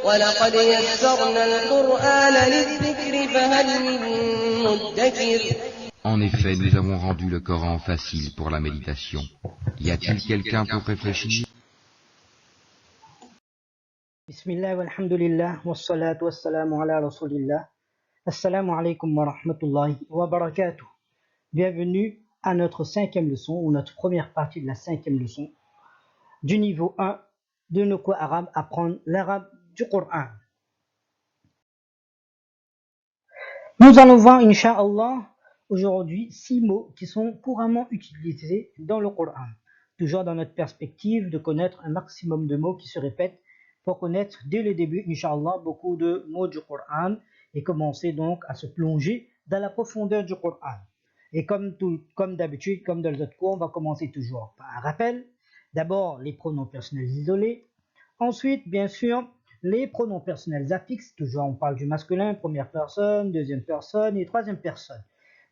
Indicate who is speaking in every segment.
Speaker 1: وَلَقَدْ يَسَّرْنَا الْقُرْآنَ لِلذِّكْرِ فَهَلْ مِن مُّدَّكِرٍ.
Speaker 2: En effet, nous avons rendu le Coran facile pour la méditation. Y a-t-il quelqu'un pour réfléchir?
Speaker 3: Bismillah walhamdulillah wassalatu wassalamu ala rasulillah. Assalamu alaikum wa rahmatullahi wa barakatuh. Bienvenue à notre cinquième leçon, ou notre première partie de la cinquième leçon du niveau 1 de nos cours arabes, apprendre l'arabe du Coran. Nous allons voir, Inch'Allah, aujourd'hui 6 mots qui sont couramment utilisés dans le Coran. Toujours dans notre perspective de connaître un maximum de mots qui se répètent pour connaître dès le début, Inch'Allah, beaucoup de mots du Coran et commencer donc à se plonger dans la profondeur du Coran. Et comme d'habitude, comme dans les autres cours, on va commencer toujours par un rappel. D'abord, les pronoms personnels isolés. Ensuite, bien sûr, les pronoms personnels affixes. Toujours, on parle du masculin, première personne, deuxième personne et troisième personne.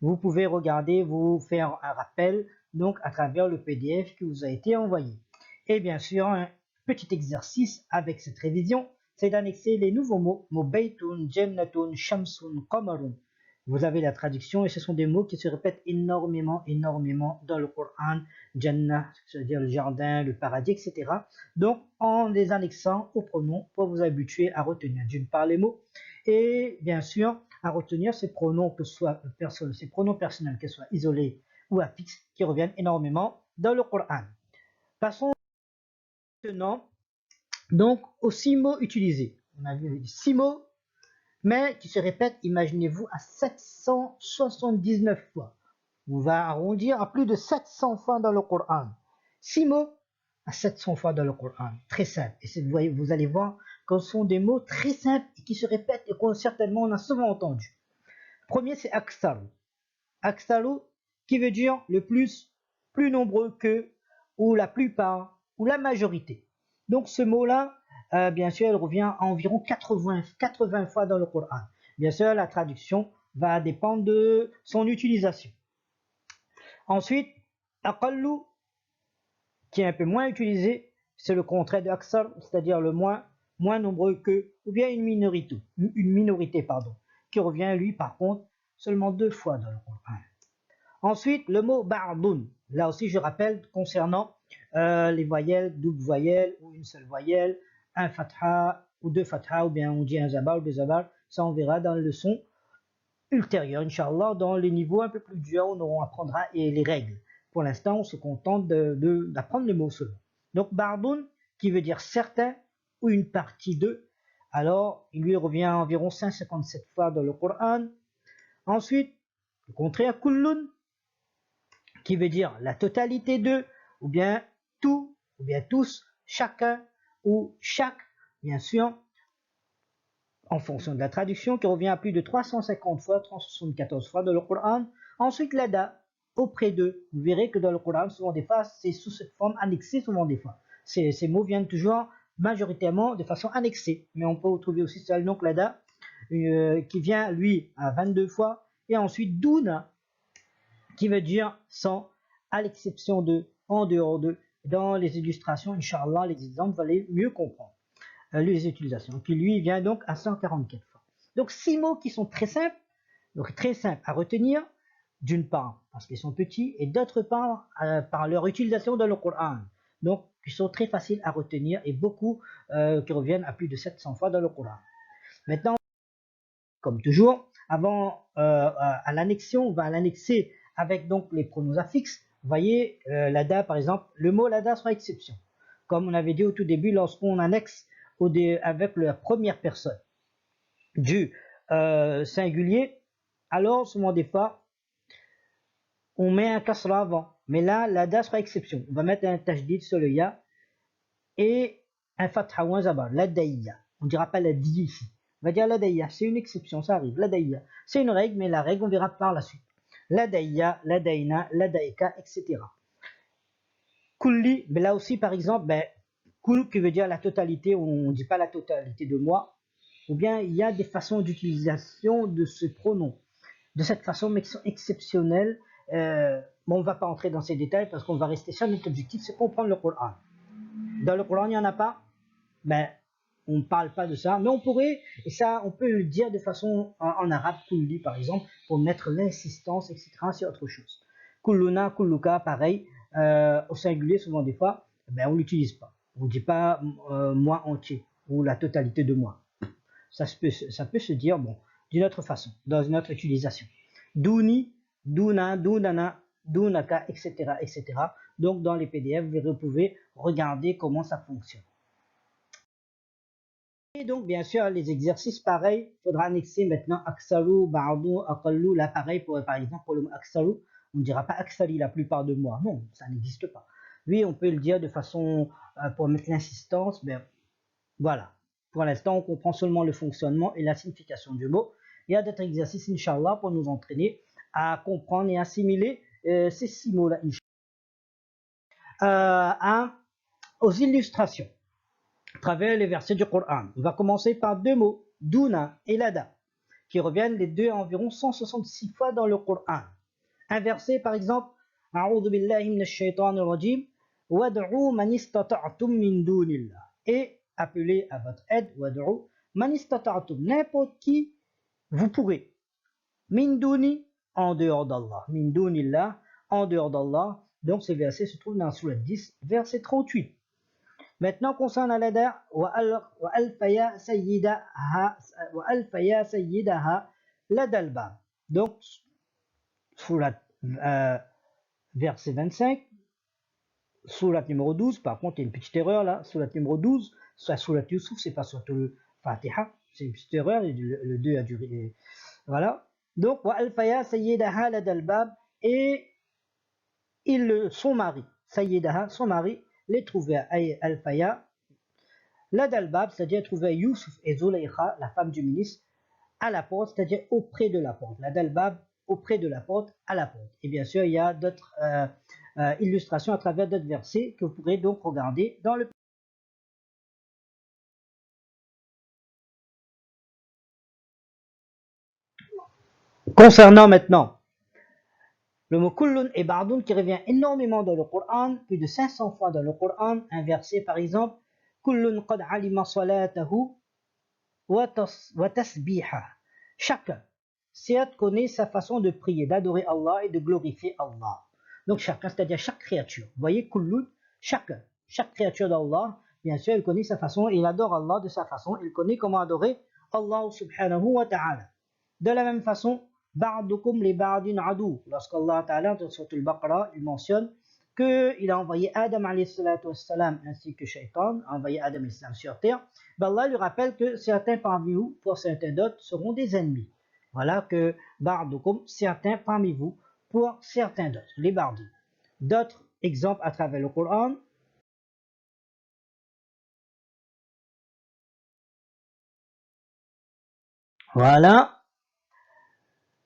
Speaker 3: Vous pouvez regarder, vous faire un rappel donc à travers le PDF qui vous a été envoyé. Et bien sûr, un petit exercice avec cette révision, c'est d'annexer les nouveaux mots. Baytun, Jannatun, Shamsun, Qamarun. Vous avez la traduction et ce sont des mots qui se répètent énormément dans le Coran. Jannah, c'est-à-dire le jardin, le paradis, etc. Donc, en les annexant aux pronoms pour vous habituer à retenir d'une part les mots et bien sûr à retenir ces pronoms, que ce soit ces pronoms personnels, qu'ils soient isolés ou affixes, qui reviennent énormément dans le Coran. Passons maintenant donc aux 6 mots utilisés. On a vu 6 mots, mais qui se répètent, imaginez-vous, à 779 fois. On va arrondir à plus de 700 fois dans le Coran. 6 mots à 700 fois dans le Coran. Très simple. Et vous allez voir que ce sont des mots très simples et qui se répètent et qu'on certainement on a souvent entendu. Premier, c'est aksaru. Aksaru, qui veut dire le plus nombreux que, ou la plupart, ou la majorité. Donc ce mot-là, bien sûr, il revient à environ 80 fois dans le Coran. Bien sûr, la traduction va dépendre de son utilisation. Ensuite, aqallu, qui est un peu moins utilisé, c'est le contraire de aksar, c'est-à-dire le moins nombreux que, ou bien une minorité, qui revient, lui, par contre, seulement 2 fois dans le Coran. Ensuite, le mot ba'dun, là aussi, je rappelle, concernant les voyelles, double voyelle, ou une seule voyelle, un fatha, ou 2 fatha, ou bien on dit un zabar, ou 2 zabar, ça on verra dans les leçons ultérieures, Inch'Allah, dans les niveaux un peu plus durs, on apprendra les règles. Pour l'instant, on se contente d'apprendre les mots seulement. Donc, ba'dun, qui veut dire certain, ou une partie de, alors, il lui revient à environ 157 fois dans le Coran. Ensuite, le contraire, kullun, qui veut dire la totalité de, ou bien tout, ou bien tous, chacun, ou chaque, bien sûr, en fonction de la traduction, qui revient à plus de 350 fois, 374 fois dans le Coran. Ensuite, l'ada, auprès d'eux. Vous verrez que dans le Coran, souvent des fois, c'est sous cette forme annexée, souvent des fois. Ces mots viennent toujours majoritairement de façon annexée. Mais on peut retrouver aussi seul, donc l'ada, qui vient, lui, à 22 fois. Et ensuite, duna, qui veut dire sans, à l'exception de, en dehors de. Dans les illustrations, Inch'Allah, les exemples, vous allez mieux comprendre les utilisations, qui lui vient donc à 144 fois. Donc 6 mots qui sont très simples à retenir, d'une part parce qu'ils sont petits, et d'autre part par leur utilisation dans le Coran. Donc qui sont très faciles à retenir et beaucoup qui reviennent à plus de 700 fois dans le Coran. Maintenant, comme toujours, avant à l'annexion, on va l'annexer avec donc les pronoms affixes. Vous voyez, l'ada par exemple, le mot l'ada sera exception. Comme on avait dit au tout début, lorsqu'on annexe avec la première personne du singulier, alors souvent des fois, on met un kasra avant. Mais là, l'ada sera exception. On va mettre un tajdid sur le ya et un fatha ou un zabar, l'adaïya. On ne dira pas la di ici. On va dire l'adaïya, c'est une exception, ça arrive. L'adaïya, c'est une règle, mais la règle, on verra par la suite. L'adaïya, l'adaïna, l'adaïka, etc. Kulli, mais là aussi, par exemple, kul qui veut dire la totalité, on ne dit pas la totalité de moi, ou bien il y a des façons d'utilisation de ce pronom, de cette façon, mais qui sont exceptionnelles. Bon, on ne va pas entrer dans ces détails parce qu'on va rester sur notre objectif, c'est comprendre le Coran. Dans le Coran, il n'y en a pas, on ne parle pas de ça, mais on pourrait, et ça, on peut le dire de façon en arabe, kulli par exemple, pour mettre l'insistance, etc. sur autre chose. Kulluna, kulluka, pareil, au singulier, souvent des fois, ben, on l'utilise pas. On ne dit pas moi entier ou la totalité de moi. Ça peut se dire, bon, d'une autre façon, dans une autre utilisation. Duni, duna, dunana, dunaka, etc., etc. Donc, dans les PDF, vous pouvez regarder comment ça fonctionne. Et donc, bien sûr, les exercices, pareil, il faudra annexer maintenant aksaru, ba'du, aqallu. Là, pareil, par exemple, pour le mot aksaru, on ne dira pas aksari la plupart de moi. Non, ça n'existe pas. Oui, on peut le dire de façon, pour mettre l'insistance, mais voilà. Pour l'instant, on comprend seulement le fonctionnement et la signification du mot. Il y a d'autres exercices, Inch'Allah, pour nous entraîner à comprendre et assimiler ces 6 mots-là, aux illustrations à travers les versets du Coran. On va commencer par 2 mots, Duna et Lada, qui reviennent les deux environ 166 fois dans le Coran. Un verset par exemple, A'udhu billahi minash shaitanir rajim, Wad'u man istata'tum min dunillah. Et appelez à votre aide, Wad'u man istata'tum, n'importe qui vous pourrez. Min duni, en dehors d'Allah. Min dunillah, en dehors d'Allah. Donc ce verset se trouve dans la sourate 10, verset 38. Maintenant, concernant l'ada, wa alfaya sayyidaha ladalba. Donc, surat verset 25, surat numéro 12, par contre, il y a une petite erreur là, surat numéro 12, surat Yusuf, c'est pas surat al-Fatiha, c'est une petite erreur, le 2 a duré, voilà. Donc, wa alfaya sayyidaha ladalbab, et son mari, sayyidaha, son mari, les trouver à Al-Faya, l'Adalbab, c'est-à-dire trouver Youssouf et Zulaykha, la femme du ministre, à la porte, c'est-à-dire auprès de la porte. L'Adalbab, auprès de la porte, à la porte. Et bien sûr, il y a d'autres illustrations à travers d'autres versets que vous pourrez donc regarder dans le. Concernant maintenant le mot kullun et ba'dun qui revient énormément dans le Coran, plus de 500 fois dans le Coran, un verset par exemple, kullun qad alima salatahu wa tasbiha. Chacun, certes, connaît sa façon de prier, d'adorer Allah et de glorifier Allah. Donc chacun, c'est-à-dire chaque créature. Vous voyez, kullun, chacun, chaque créature d'Allah, bien sûr, il connaît sa façon, il adore Allah de sa façon, il connaît comment adorer Allah subhanahu wa ta'ala. De la même façon, Ba'dukum li ba'din adu. Lorsqu'Allah Ta'ala, dans Sourate Al-Baqarah, il mentionne qu'il a envoyé Adam wassalam, ainsi que Shaitan, a envoyé Adam alayhi salam sur terre, ben Allah lui rappelle que certains parmi vous, pour certains d'autres, seront des ennemis. Voilà que Ba'dukum, certains parmi vous, pour certains d'autres, les ba'din. D'autres exemples à travers le Coran. Voilà.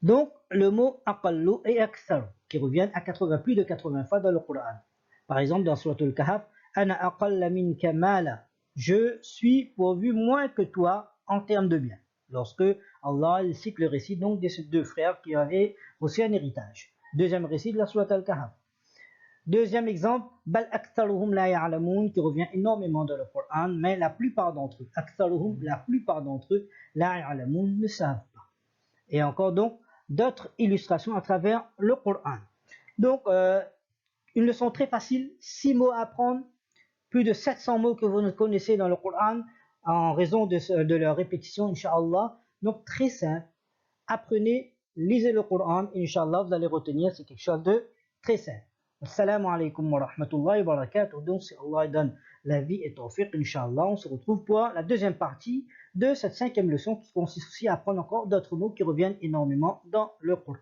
Speaker 3: Donc, le mot aqallu et aksar, qui reviennent à plus de 80 fois dans le Coran. Par exemple, dans Surat Al-Kahf, Ana aqalla minka mala, je suis pourvu moins que toi en termes de biens. Lorsque Allah cite le récit donc de ces 2 frères qui avaient reçu un héritage. Deuxième récit de la Surat Al-Kahf. Deuxième exemple, Bal aktharuhum la ya'lamun, qui revient énormément dans le Coran, mais la plupart d'entre eux, aktharuhum, la plupart d'entre eux, la ya'lamun, ne savent pas. Et encore donc, d'autres illustrations à travers le Coran. Donc, une leçon très facile, 6 mots à apprendre, plus de 700 mots que vous ne connaissez dans le Coran, en raison de leur répétition, Inch'Allah. Donc, très simple. Apprenez, lisez le Coran, Inch'Allah, vous allez retenir, c'est quelque chose de très simple. Assalamu alaikum wa rahmatullahi wa barakatuh. Donc, si Allah donne la vie et tawfiq, Inch'Allah, on se retrouve pour la deuxième partie de cette 5e leçon qui consiste aussi à apprendre encore d'autres mots qui reviennent énormément dans le Coran.